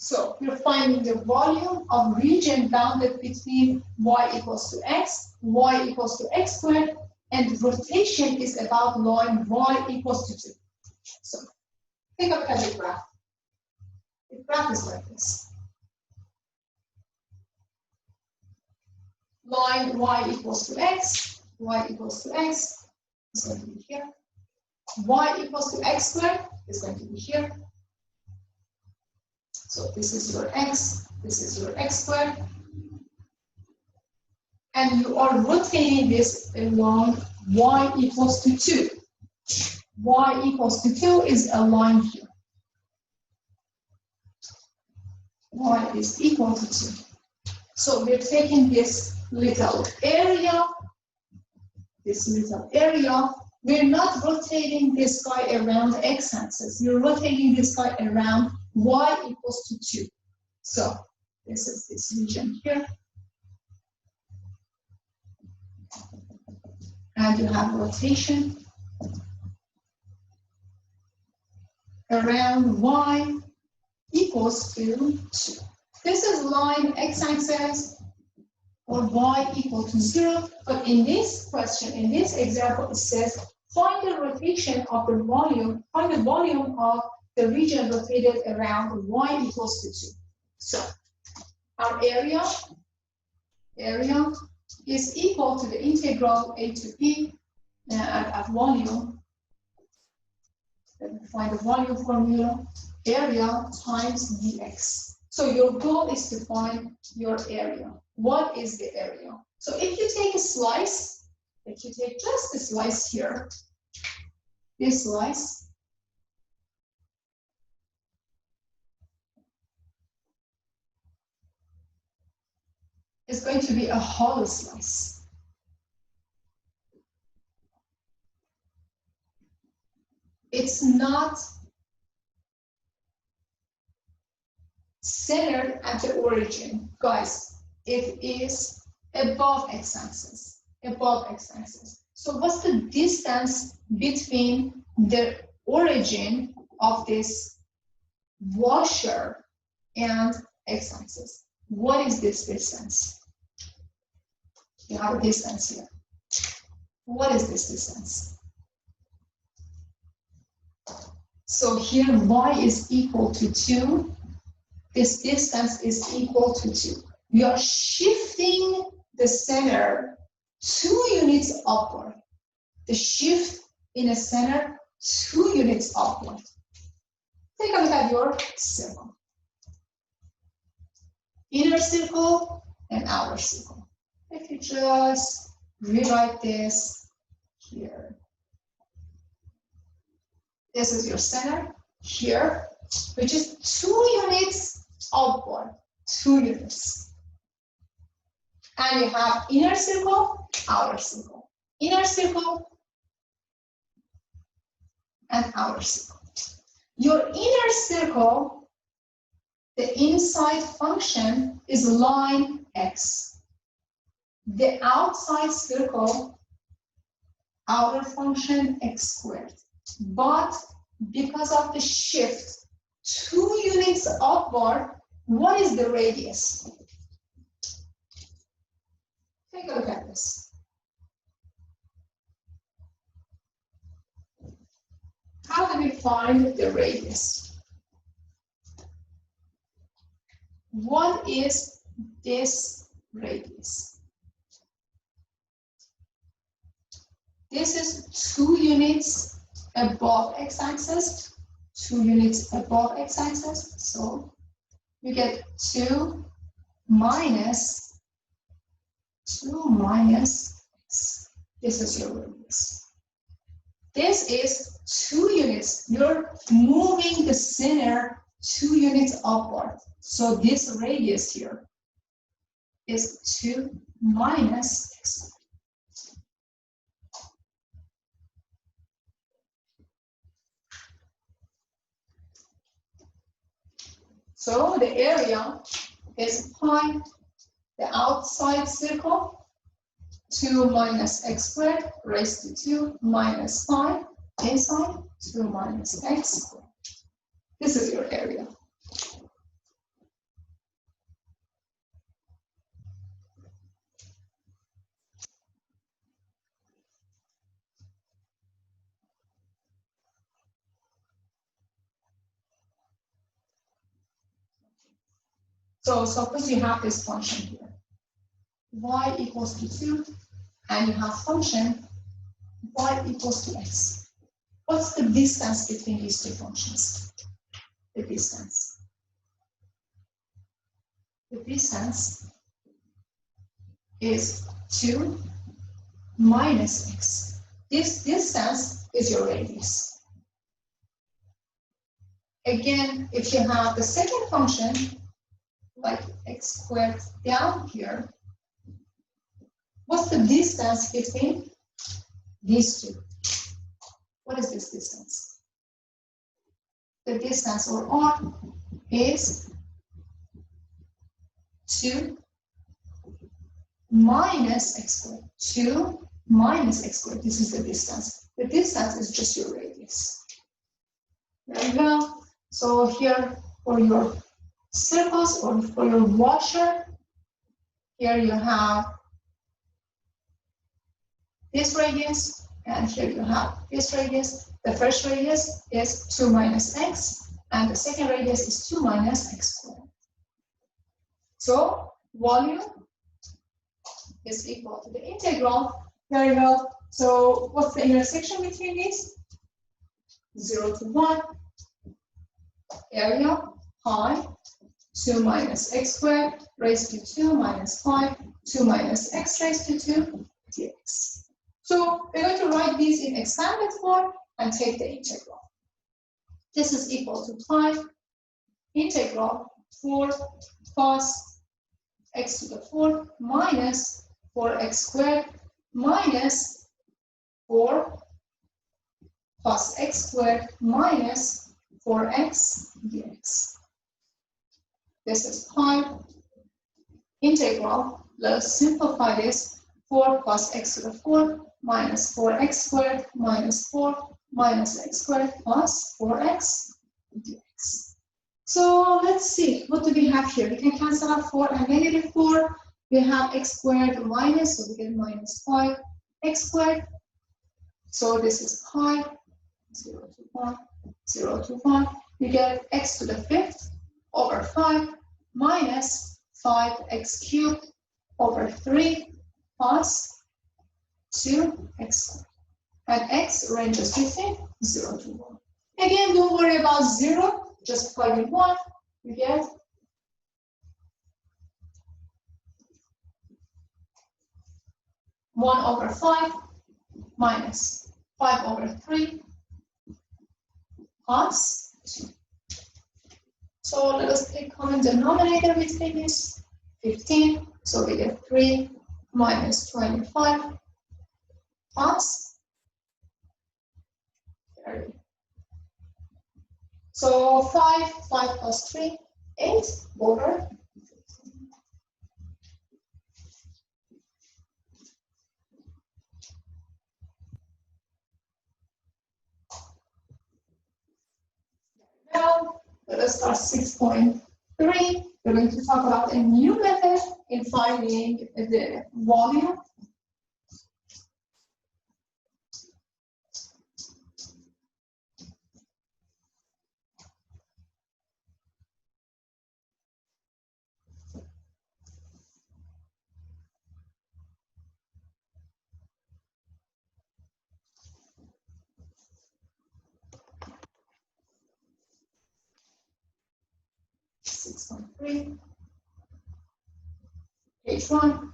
So you're finding the volume of region bounded between y equals to x, y equals to x squared, and rotation is about line y equals to 2. So think of it as a graph. The graph is like this. Line y equals to x is going to be here. Y equals to x squared is going to be here. So this is your x, this is your x squared. And you are rotating this along y equals to 2. Y equals to 2 is a line here. Y is equal to 2. So we're taking this little area, we're not rotating this guy around the x-axis, we're rotating this guy around y equals to 2. So this is this region here. And you have rotation around y equals to 2. This is line x-axis or y equal to 0, but in this question, in this example, it says find the rotation of the volume, find the volume of the region rotated around y equals to 2. So our area is equal to the integral a to b at volume. Let me find the volume formula, area times dx. So your goal is to find your area. What is the area? So if you take a slice, if you take just a slice here, this slice, is going to be a hollow slice. It's not centered at the origin. Guys, it is above x-axis, So what's the distance between the origin of this washer and x-axis? What is this distance? You have a distance here. What is this distance? So here y is equal to 2. This distance is equal to 2. We are shifting the center 2 units upward. The shift in a center 2 units upward. Take a look at your circle. Inner circle and outer circle. If you just rewrite this here. This is your center here, which is 2 units upward, 2 units. And you have inner circle, outer circle. Inner circle and outer circle. Your inner circle, the inside function is line x. The outside circle, outer function x squared. But because of the shift 2 units upward, what is the radius? Take a look at this. How do we find the radius? What is this radius? This is 2 units above x-axis, 2 units above x-axis. So you get 2 minus x. This is your radius. This is 2 units. You're moving the center 2 units upward. So this radius here is 2 minus x. So the area is pi, the outside circle, 2 minus x squared raised to 2 minus pi, inside 2 minus x squared. This is your area. So suppose you have this function here, y equals to 2, and you have function y equals to x. What's the distance between these two functions? The distance. The distance is 2 minus x. This distance is your radius. Again, if you have the second function, like x squared down here, what's the distance between these two? What is this distance? The distance, or r, is 2 minus x squared. 2 minus x squared. This is the distance. The distance is just your radius. There you go. So here for your circles or for your washer, here you have this radius, and here you have this radius. The first radius is 2 minus x, and the second radius is 2 minus x squared. So volume is equal to the integral. There you go. So what's the intersection between these? 0 to 1. Area pi 2 minus x squared raised to 2 minus 5, 2 minus x raised to 2 dx. So we're going to write these in expanded form and take the integral. This is equal to pi integral 4 cos x to the 4 minus 4x squared minus 4 cos x squared minus 4x dx. This is pi integral. Let us simplify this. 4 cos x to the 4 minus 4x squared minus 4 minus x squared plus 4x dx. So let's see, what do we have here? We can cancel out 4 and negative 4. We have x squared minus, so we get minus 5 x squared. So this is pi 0 to 1. 0 to 5, we get x to the 5th over 5 minus 5x cubed over 3 plus 2x. And x ranges between 0 to 1. Again, don't worry about 0, just plug in 1, you get 1 over 5 minus 5 over 3 plus 2. So let us take common denominator between these, 15. So we get 3 minus 25 plus 30. So 5 plus 3, 8 over 15. Now, let us start 6.3. We're going to talk about a new method in finding the volume. Page 1.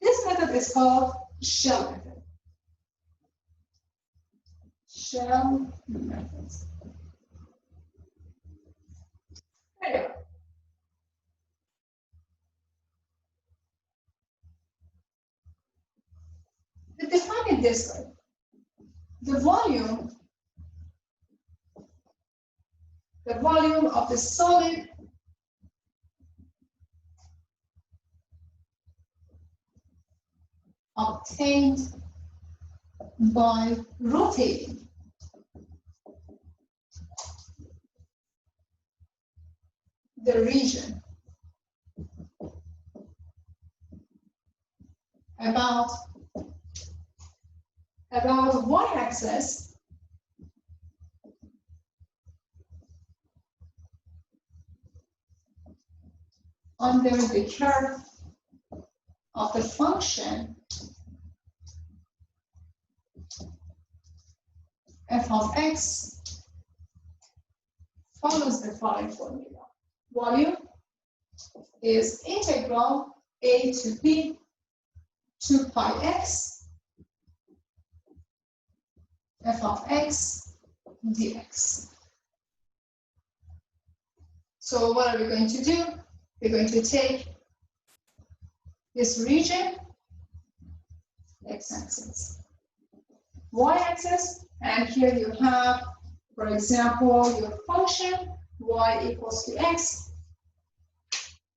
This method is called shell method. Shell method. There you go. We define it this way. The volume of the solid obtained by rotating the region about y-axis under the curve of the function f of x follows the following formula. Volume is integral a to b 2 pi x f of x dx. So what are we going to do? We're going to take this region, x-axis, y-axis, and here you have, for example, your function y equals to x,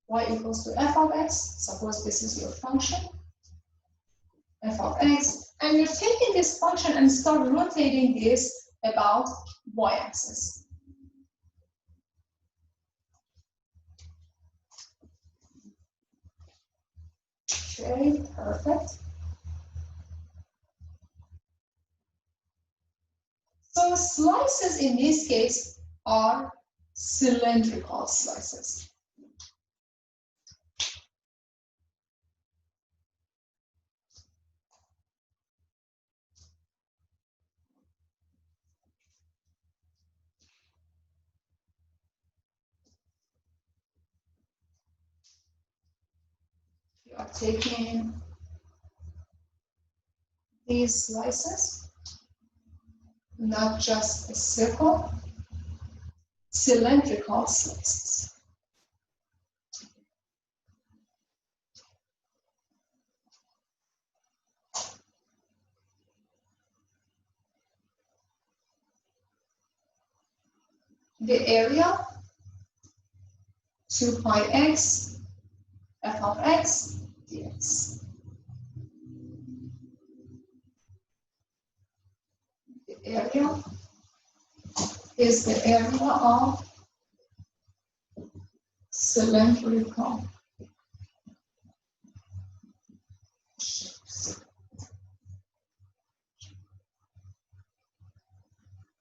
y equals to f of x. Suppose this is your function, f of x, and you're taking this function and start rotating this about y-axis. Okay, perfect. So slices in this case are cylindrical slices. You are taking these slices, not just a circle, cylindrical slices. The area, 2 pi x, f of x, dx. The area is the area of cylindrical shapes.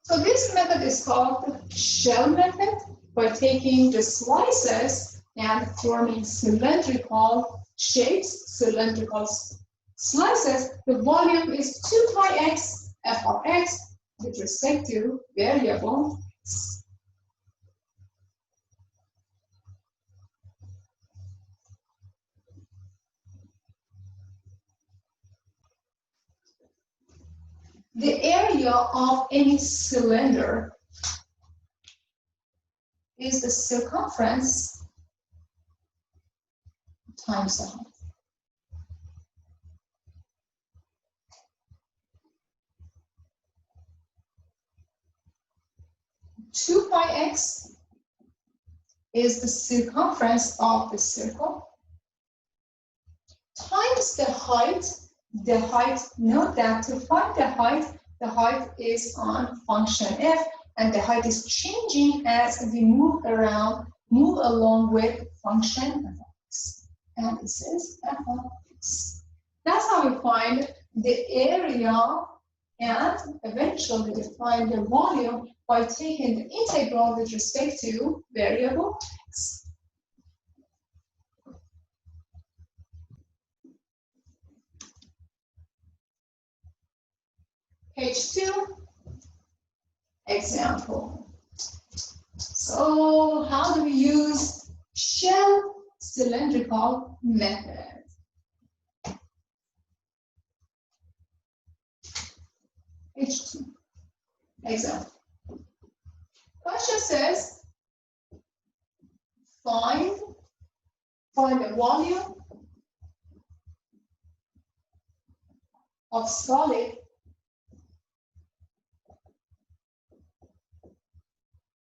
So this method is called shell method, by taking the slices and forming cylindrical shapes, cylindrical slices. The volume is 2 pi x f of x with respect to variable x. The area of any cylinder is the circumference times the height. Two pi x is the circumference of the circle times the height. The height, note that to find the height is on function f, and the height is changing as we move along with function f of x. And this is f of x. That's how we find the area and eventually define the volume by taking the integral with respect to variable x. Page 2, example. So how do we use shell cylindrical method? Page 2, example. Question says, find the volume of solid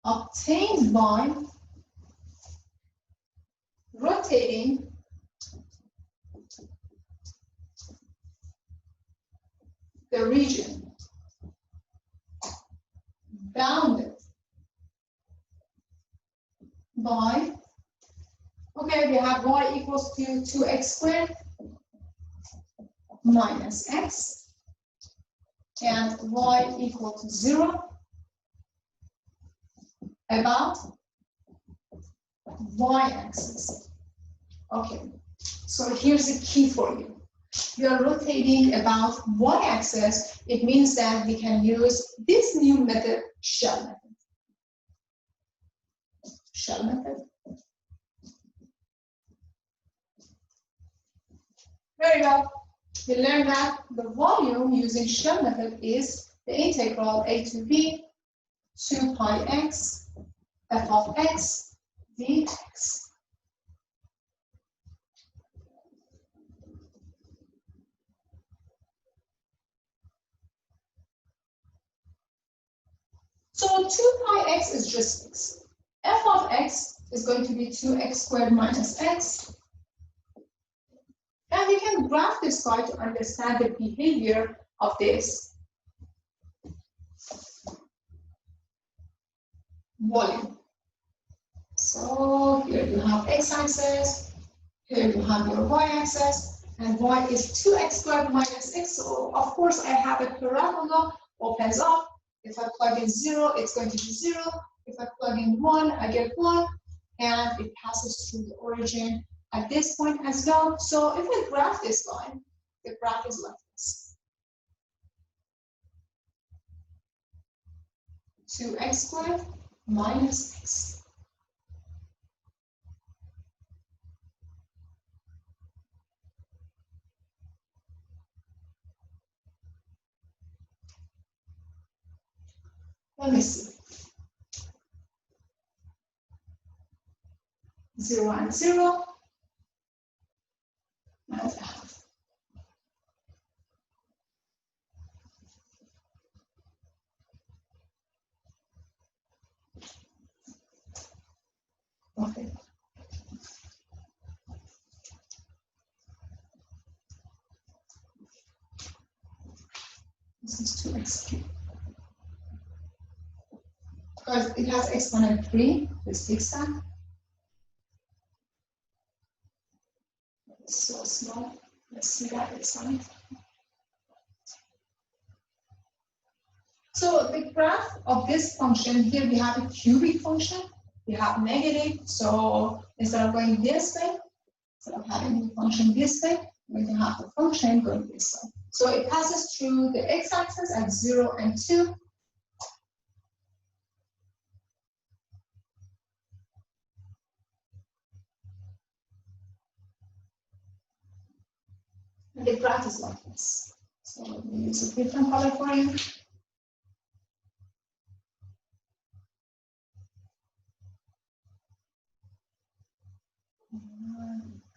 obtained by rotating the region bounded by, okay, we have y equals to 2x squared minus x, and y equal to 0 about y-axis. Okay, so here's the key for you. We are rotating about y-axis. It means that we can use this new method, shell method. Shell method. Very well. We learned that the volume using shell method is the integral a to b 2 pi x f of x dx. So 2 pi x is just x. F of x is going to be 2x squared minus x. And we can graph this guy to understand the behavior of this volume. So here you have x-axis, here you have your y-axis, and y is 2x squared minus x. So of course I have a parabola, opens up. If I plug in 0, it's going to be 0. If I plug in 1, I get 1, and it passes through the origin at this point as well. So if I graph this line, the graph is like this. 2x squared minus x. Let me see. 0 and 0. And a half. Okay. This is 2x cubed. Because it has exponent 3, this big side. It's so small. Let's see that exponent. So the graph of this function, here we have a cubic function. We have negative, so instead of going this way, instead of having the function this way, we're going to have the function going this way. So it passes through the x-axis at 0 and 2. And the graph is like this. So let me use a different color for you.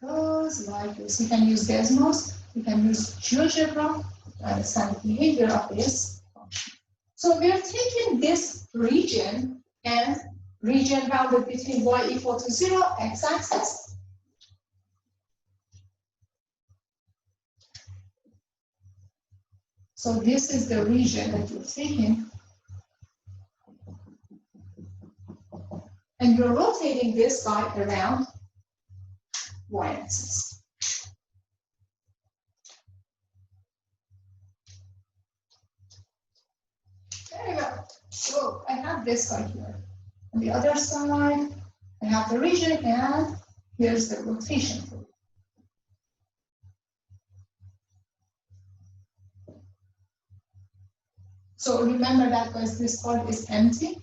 Goes like this. You can use Desmos, you can use GeoGebra to understand the behavior of this function. So we are taking this region and region bounded between y equal to 0, x-axis. So this is the region that you're taking. And you're rotating this guy around y-axis. There you go. So I have this guy here. On the other side, I have the region, and here's the rotation for it. So remember that, guys, this part is empty.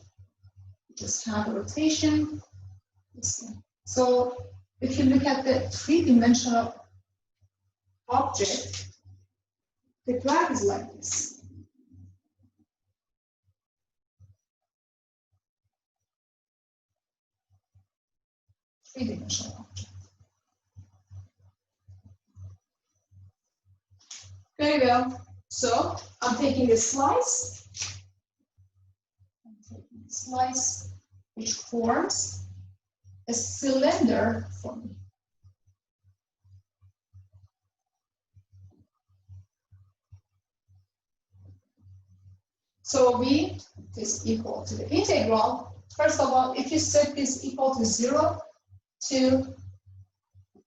Just have a rotation. So if you look at the three-dimensional object, the graph is like this. Three-dimensional object. Very well. So I'm taking a slice. I'm taking a slice which forms a cylinder for me. So V is equal to the integral. First of all, if you set this equal to 0 to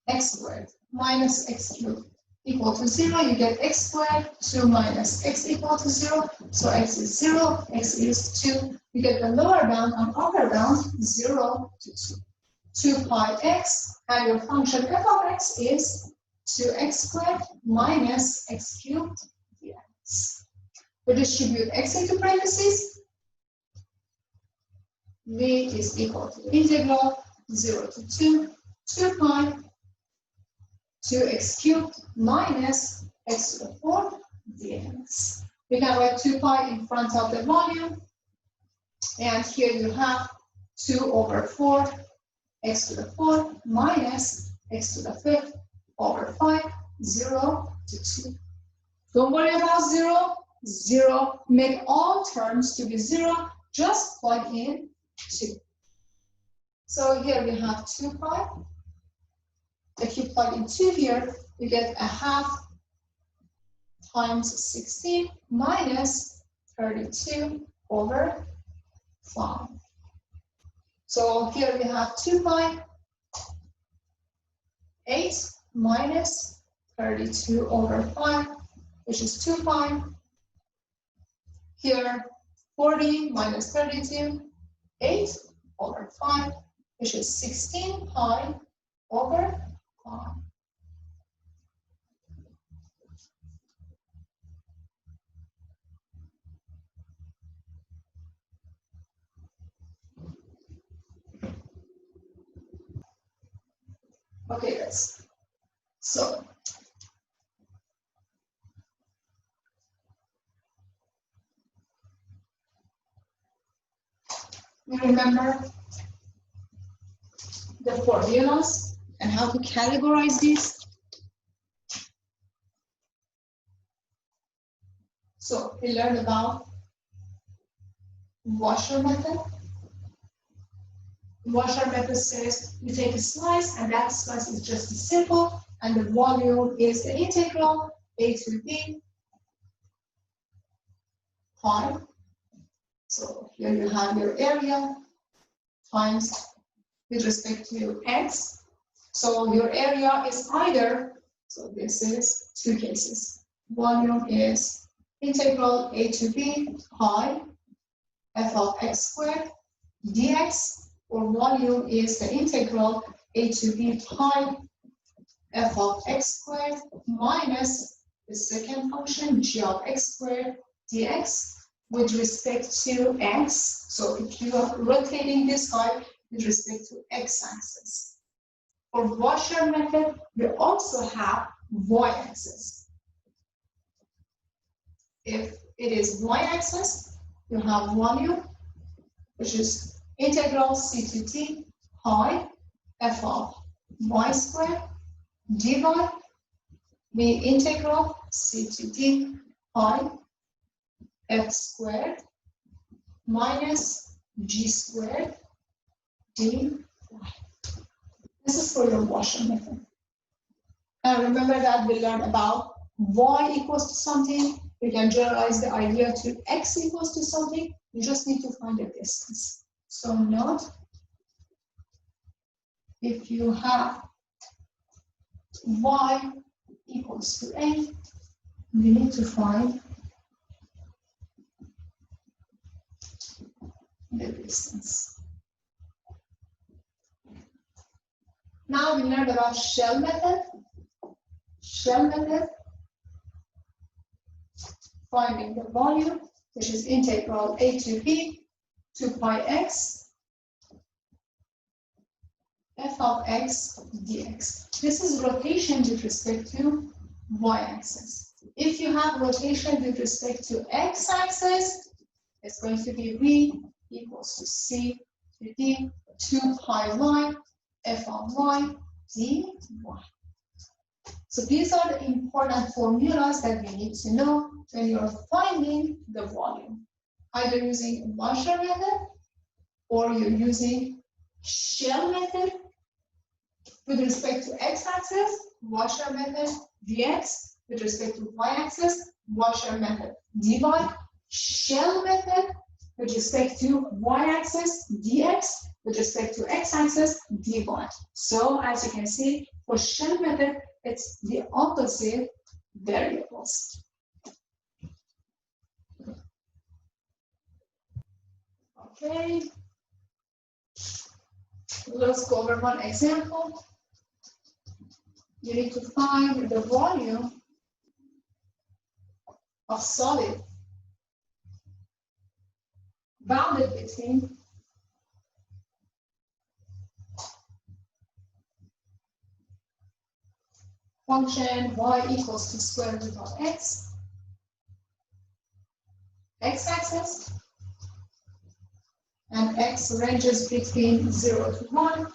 x squared minus x cubed equal to 0, you get x squared, 2 minus x equal to 0. So x is 0, x is 2. You get the lower bound and upper bound 0 to 2. 2 pi x, and your function f of x is 2x squared minus x cubed dx. We distribute x into parentheses. V is equal to the integral 0 to 2 pi 2x cubed minus x to the 4 dx. We can write 2 pi in front of the volume, and here you have 2 over 4 x to the 4 minus x to the 5th over 5, 0 to 2. Don't worry about 0, 0. Make all terms to be 0, just plug in 2. So here we have 2 pi. If you plug in 2 here, you get a half times 16 minus 32 over 5. So here we have 2 pi, 8 minus 32 over 5, which is 2 pi. Here, 40 minus 32, 8 over 5, which is 16 pi over 5. Okay, guys. So you remember the formulas and how to categorize these? So we learned about washer method. Washer method says you take a slice, and that slice is just a simple, and the volume is the integral a to b pi. So here you have your area times with respect to x. So your area is either, so this is two cases. Volume is integral a to b pi f of x squared dx, or volume is the integral a to b pi f of x squared minus the second function g of x squared dx with respect to x. So if you are rotating this side with respect to x-axis. For washer method, we also have y-axis. If it is y-axis, you have volume, which is integral c to t pi f of y squared dy, the integral c to t pi f squared minus g squared dy. This is for your washer method. And remember that we learned about y equals to something. We can generalize the idea to x equals to something. You just need to find a distance. So note, if you have y equals to a, we need to find the distance. Now we learned about shell method. Shell method, finding the volume, which is integral a to b 2 pi x f of x dx. This is rotation with respect to y-axis. If you have rotation with respect to x-axis, it's going to be v equals to c to d 2 pi y f of y dy. So these are the important formulas that we need to know when you're finding the volume, either using washer method or you're using shell method. With respect to x-axis, washer method dx. With respect to y-axis, washer method dy. Shell method with respect to y-axis dx. With respect to x-axis dy. So as you can see, for shell method, it's the opposite variables. Okay. Let's go over one example. You need to find the volume of solid bounded between function y equals to square root of x, x-axis, and x ranges between 0 to 1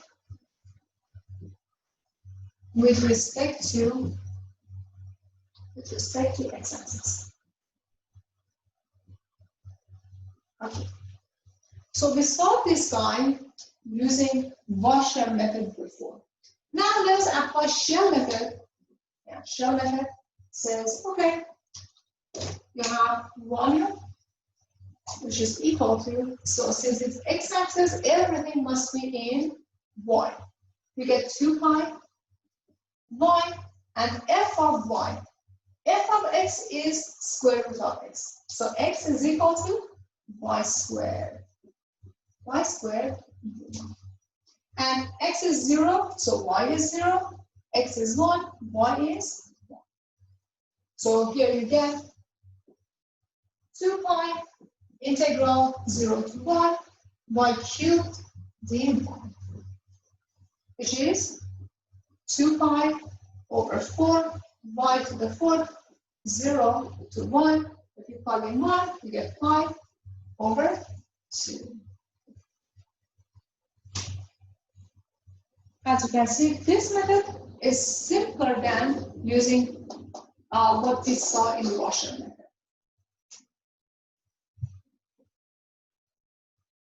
with respect to x-axis. Okay. So we solved this guy using Washer method before. Now let's apply shell method. Yeah, shell method says, okay, you have volume, which is equal to, so since it's x-axis, everything must be in y. You get 2 pi y and f of y. F of x is square root of x. So x is equal to y squared. Y squared. And x is 0, so y is 0. X is 1, y is 1. So here you get 2 pi integral 0 to 1 y cubed dy, which is 2 pi over 4 y to the 4th 0 to 1. If you plug in 1, you get pi over 2. As you can see, this method is simpler than using what we saw in the Washer method.